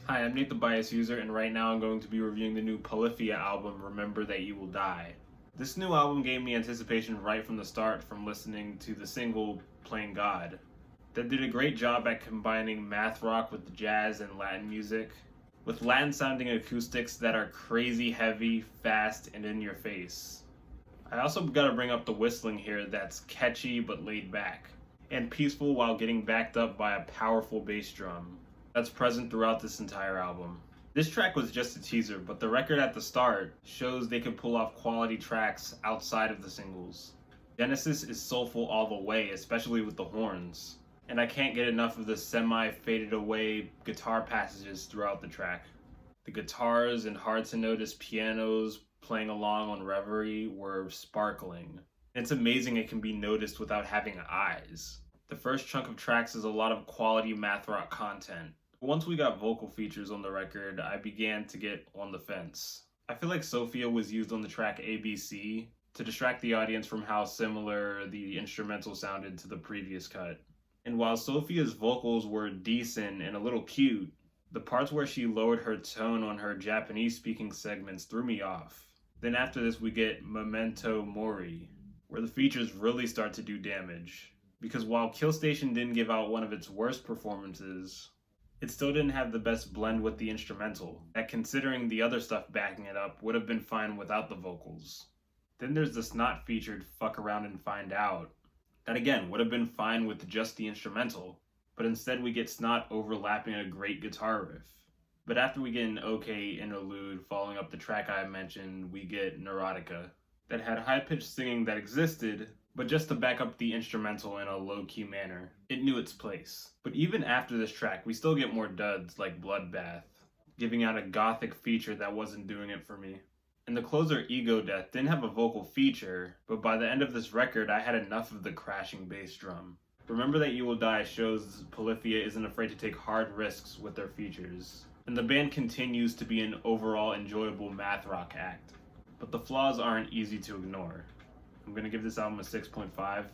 Hi, I'm Nate the Bias User, and right now I'm going to be reviewing the new Polyphia album, Remember That You Will Die. This new album gave me anticipation right from the start from listening to the single Plain God. They did a great job at combining Mathrock with jazz and Latin music, with Latin sounding acoustics that are crazy heavy, fast, and in your face. I also gotta bring up the whistling here that's catchy but laid back, and peaceful while getting backed up by a powerful bass drum that's present throughout this entire album. This track was just a teaser, but the record at the start shows they could pull off quality tracks outside of the singles. Genesis is soulful all the way, especially with the horns, and I can't get enough of the semi-faded away guitar passages throughout the track. The guitars and hard-to-notice pianos playing along on Reverie were sparkling. It's amazing it can be noticed without having eyes. The first chunk of tracks is a lot of quality Mathrock content. Once we got vocal features on the record, I began to get on the fence. I feel like Sophia was used on the track ABC to distract the audience from how similar the instrumental sounded to the previous cut. And while Sophia's vocals were decent and a little cute, the parts where she lowered her tone on her Japanese speaking segments threw me off. Then after this we get Memento Mori, where the features really start to do damage. Because while Kill Station didn't give out one of its worst performances, it still didn't have the best blend with the instrumental, that considering the other stuff backing it up would have been fine without the vocals. Then there's the Snot featured Fuck Around and Find Out, that again would have been fine with just the instrumental, but instead we get Snot overlapping a great guitar riff. But after we get an okay interlude following up the track I mentioned, we get Neurotica, that had high-pitched singing that existed, but just to back up the instrumental in a low-key manner. It knew its place. But even after this track, we still get more duds like Bloodbath, giving out a gothic feature that wasn't doing it for me. And the closer Ego Death didn't have a vocal feature, but by the end of this record I had enough of the crashing bass drum. Remember That You Will Die shows Polyphia isn't afraid to take hard risks with their features, and the band continues to be an overall enjoyable Mathrock act. But the flaws aren't easy to ignore. I'm going to give this album a 6.5.